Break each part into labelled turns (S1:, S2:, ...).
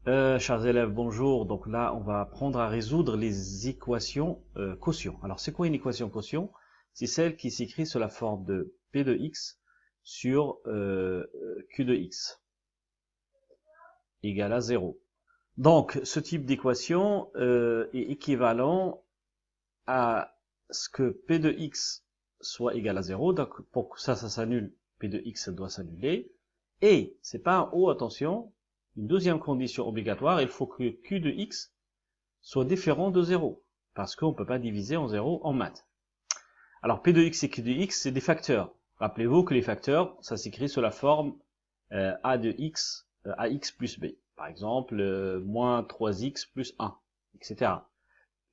S1: Chers élèves, bonjour. Donc là, on va apprendre à résoudre les équations quotient. Alors, c'est quoi une équation quotient? C'est celle qui s'écrit sous la forme de P de x sur Q de x égale à 0. Donc, ce type d'équation est équivalent à ce que P de x soit égal à 0. Donc, pour que ça s'annule, P de x doit s'annuler. Et, c'est pas un O, attention. Une deuxième condition obligatoire, il faut que Q de x soit différent de 0, parce qu'on ne peut pas diviser en 0 en maths. Alors P de x et Q de x, c'est des facteurs. Rappelez-vous que les facteurs, ça s'écrit sous la forme A de x, AX plus B. Par exemple, moins 3x plus 1, etc.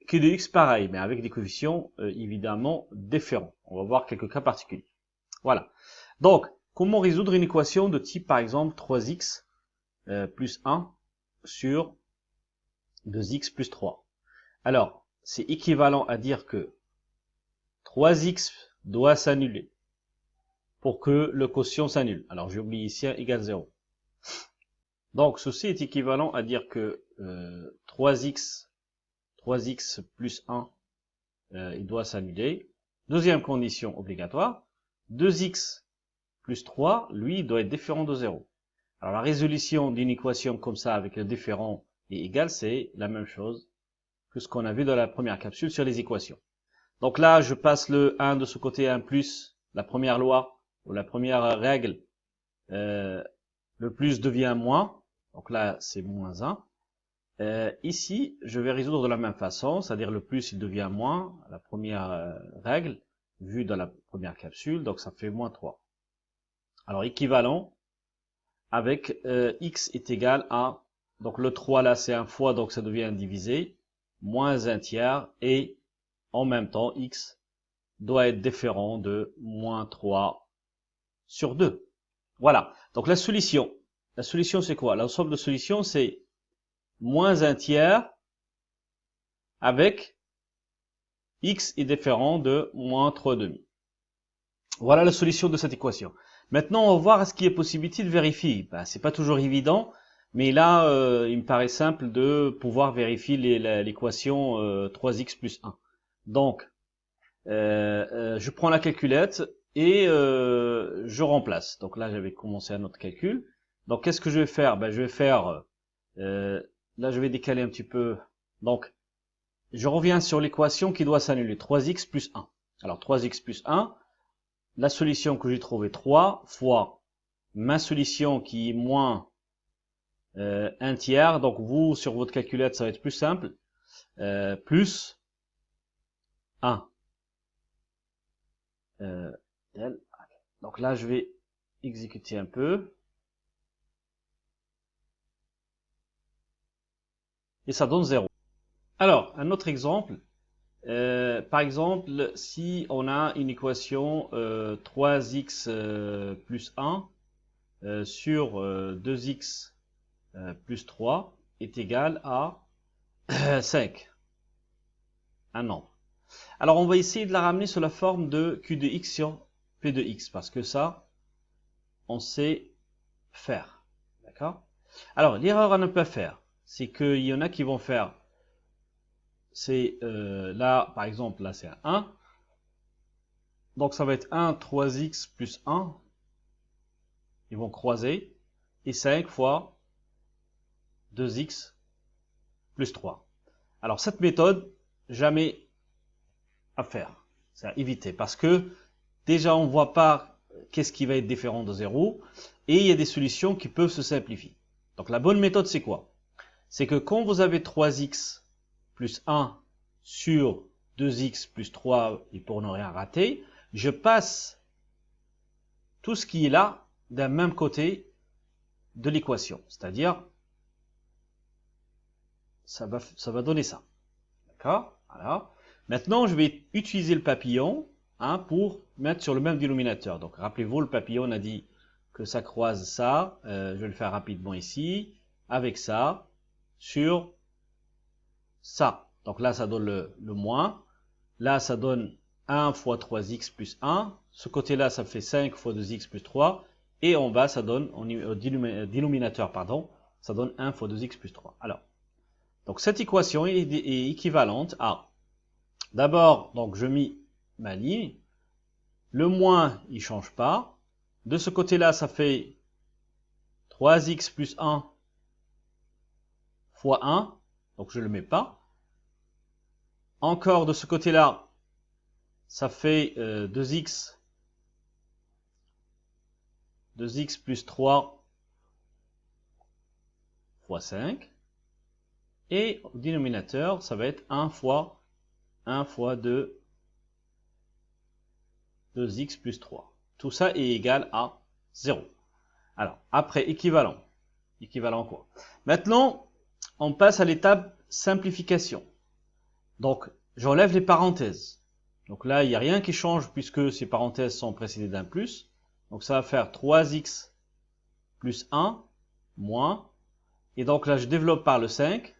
S1: Q de x, pareil, mais avec des coefficients évidemment différents. On va voir quelques cas particuliers. Voilà. Donc, comment résoudre une équation de type, par exemple, 3x plus 1 sur 2x plus 3. Alors, c'est équivalent à dire que 3x doit s'annuler pour que le quotient s'annule. Alors, j'oublie ici 1 égale 0. Donc, ceci est équivalent à dire que 3x plus 1, il doit s'annuler. Deuxième condition obligatoire, 2x plus 3, lui, doit être différent de 0. Alors la résolution d'une équation comme ça avec le différent et égal, c'est la même chose que ce qu'on a vu dans la première capsule sur les équations. Donc là, je passe le 1 de ce côté, 1 plus, la première loi, ou la première règle, le plus devient moins, donc là c'est moins 1. Ici, je vais résoudre de la même façon, c'est-à-dire le plus il devient moins, la première règle, vue dans la première capsule, donc ça fait moins 3. Alors équivalent, avec x est égal à, donc le 3 là c'est un fois, donc ça devient divisé, moins 1 tiers, et en même temps x doit être différent de moins 3 sur 2. Voilà, donc la solution c'est quoi? L'ensemble de solutions c'est moins 1 tiers avec x est différent de moins 3 demi. Voilà la solution de cette équation. Maintenant, on va voir est-ce qu'il y a possibilité de vérifier. Ben, c'est pas toujours évident, mais là, il me paraît simple de pouvoir vérifier l'équation 3x plus 1. Donc, je prends la calculette et je remplace. Donc là, j'avais commencé un autre calcul. Donc, qu'est-ce que je vais faire? Ben, je vais faire, là, je vais décaler un petit peu. Donc, je reviens sur l'équation qui doit s'annuler, 3x plus 1. Alors, 3x plus 1, la solution que j'ai trouvée 3 fois ma solution qui est moins 1 tiers, donc vous sur votre calculette ça va être plus simple, plus 1. Donc là je vais exécuter un peu, et ça donne 0. Alors, un autre exemple, par exemple, si on a une équation 3x plus 1 sur 2x plus 3 est égal à 5, un nombre. Alors on va essayer de la ramener sous la forme de Q de x sur P de x, parce que ça, on sait faire. D'accord? Alors l'erreur à ne pas faire, c'est qu'il y en a qui vont faire, c'est là, par exemple, là c'est un 1, donc ça va être 1, 3x plus 1, ils vont croiser, et 5 fois 2x plus 3. Alors cette méthode, jamais à faire, c'est à éviter, parce que déjà on ne voit pas qu'est-ce qui va être différent de 0, et il y a des solutions qui peuvent se simplifier. Donc la bonne méthode c'est quoi? C'est que quand vous avez 3x plus 1 sur 2x plus 3, et pour ne rien rater, je passe tout ce qui est là d'un même côté de l'équation, c'est-à-dire ça va donner ça. D'accord? Voilà. Maintenant, je vais utiliser le papillon pour mettre sur le même dénominateur. Donc, rappelez-vous, le papillon, on a dit que ça croise ça. Je vais le faire rapidement ici. Avec ça, sur ça. Donc là, ça donne le moins. Là, ça donne 1 fois 3x plus 1. Ce côté-là, ça fait 5 fois 2x plus 3. Et en bas, ça donne, au dénominateur, pardon, ça donne 1 fois 2x plus 3. Alors, donc cette équation est équivalente à, d'abord, donc je mets ma ligne, le moins, il ne change pas. De ce côté-là, ça fait 3x plus 1 fois 1, donc je ne le mets pas. Encore de ce côté-là, ça fait 2x plus 3 fois 5. Et au dénominateur, ça va être 1 fois 2, 2x plus 3. Tout ça est égal à 0. Alors, après, équivalent. Équivalent quoi? Maintenant, on passe à l'étape simplification. Donc, j'enlève les parenthèses. Donc là, il n'y a rien qui change puisque ces parenthèses sont précédées d'un plus. Donc ça va faire 3x plus 1 moins. Et donc là, je développe par le 5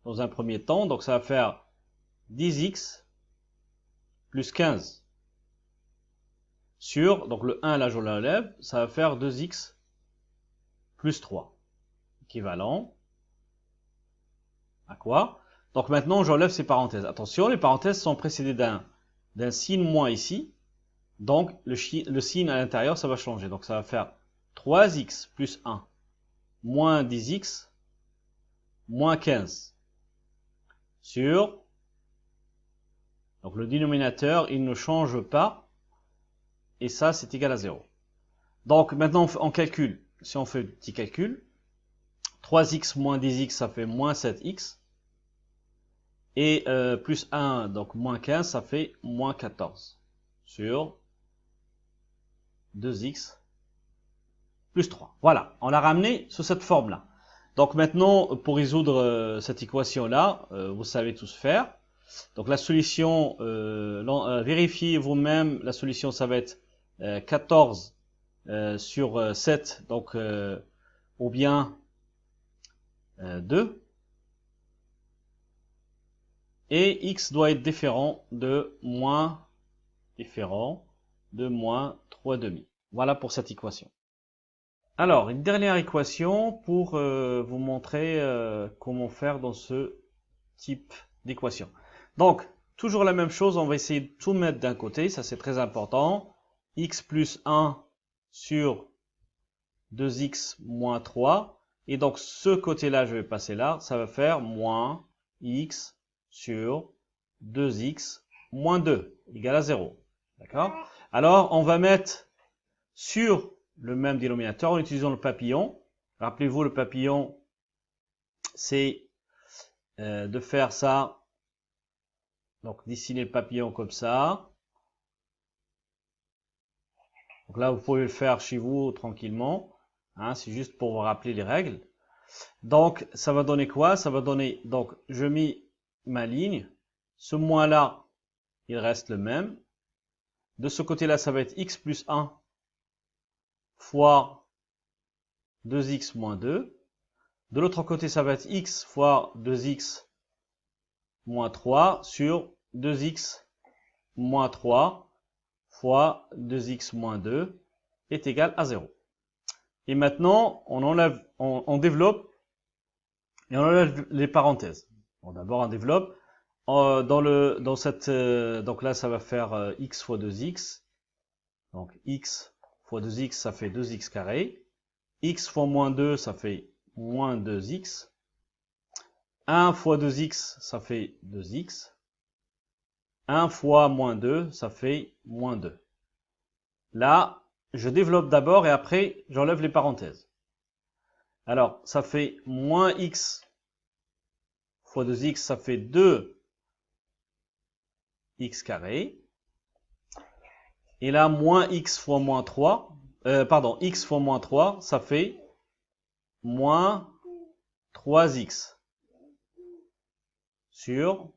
S1: dans un premier temps. Donc ça va faire 10x plus 15 sur, donc le 1 là je l'enlève, ça va faire 2x plus 3. Équivalent à quoi? Donc maintenant j'enlève ces parenthèses. Attention, les parenthèses sont précédées d'un signe moins ici. Donc le signe à l'intérieur ça va changer. Donc ça va faire 3x plus 1 moins 10x moins 15 sur, donc le dénominateur il ne change pas et ça c'est égal à 0. Donc maintenant on calcule, si on fait un petit calcul, 3x moins 10x ça fait moins 7x et plus 1 donc moins 15 ça fait moins 14 sur 2x plus 3. Voilà, on l'a ramené sous cette forme-là. Donc maintenant, pour résoudre cette équation-là, vous savez tous faire. Donc la solution, vérifiez vous-même, la solution ça va être 14 sur 7, donc ou bien 2. Et x doit être différent de moins 3 demi. Voilà pour cette équation. Alors, une dernière équation pour vous montrer comment faire dans ce type d'équation. Donc, toujours la même chose, on va essayer de tout mettre d'un côté, ça c'est très important. X plus 1 sur 2x moins 3. Et donc, ce côté-là, je vais passer là, ça va faire moins x sur 2x moins 2, égale à 0. D'accord? Alors, on va mettre sur le même dénominateur en utilisant le papillon. Rappelez-vous, le papillon, c'est de faire ça. Donc, dessiner le papillon comme ça. Donc là, vous pouvez le faire chez vous tranquillement. Hein, c'est juste pour vous rappeler les règles. Donc, ça va donner quoi? Ça va donner, donc, je mets ma ligne. Ce moins-là, il reste le même. De ce côté-là, ça va être x plus 1 fois 2x moins 2. De l'autre côté, ça va être x fois 2x moins 3 sur 2x moins 3 fois 2x moins 2 est égal à 0. Et maintenant, on développe et on enlève les parenthèses. Bon, d'abord, on développe. Donc là, ça va faire x fois 2x. Donc x fois 2x, ça fait 2x carré. X fois moins 2, ça fait moins 2x. 1 fois 2x, ça fait 2x. 1 fois moins 2, ça fait moins 2. Là, je développe d'abord et après, j'enlève les parenthèses. Alors, ça fait moins x fois 2x, ça fait 2x carré. Et là, moins x fois moins 3, x fois moins 3, ça fait moins 3x sur...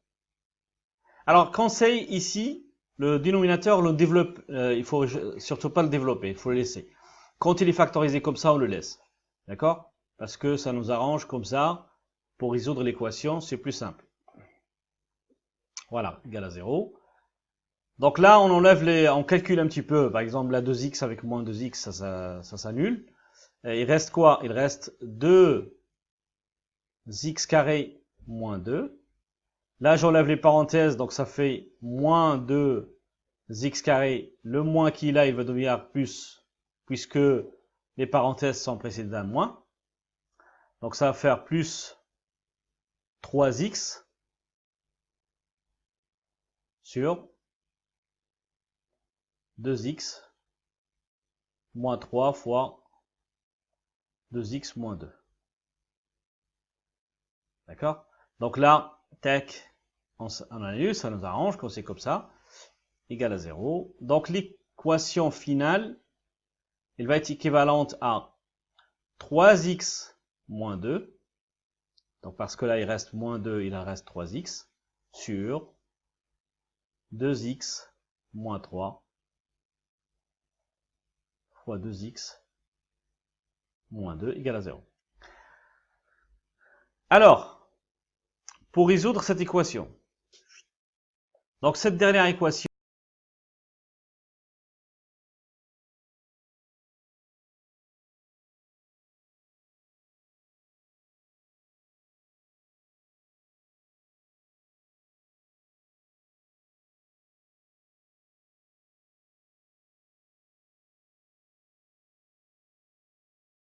S1: Alors, conseil ici, le dénominateur, on le développe, il faut surtout pas le développer, il faut le laisser. Quand il est factorisé comme ça, on le laisse. D'accord? Parce que ça nous arrange comme ça, pour résoudre l'équation, c'est plus simple. Voilà, égal à 0. Donc là, on calcule un petit peu, par exemple, la 2x avec moins 2x, ça s'annule. il reste quoi? Il reste 2x carré moins 2. Là, j'enlève les parenthèses, donc ça fait moins 2x carré. Le moins qu'il a, il va devenir plus, puisque les parenthèses sont précédées d'un moins. Donc ça va faire plus 3x sur 2x moins 3 fois 2x moins 2. D'accord? Donc là, tac, on annule, ça nous arrange quand c'est comme ça, égal à 0. Donc l'équation finale, elle va être équivalente à 3x moins 2. Donc parce que là, il reste moins 2, il en reste 3x, sur 2x moins 3 fois 2x moins 2 égale à 0. Alors, pour résoudre cette équation, donc cette dernière équation,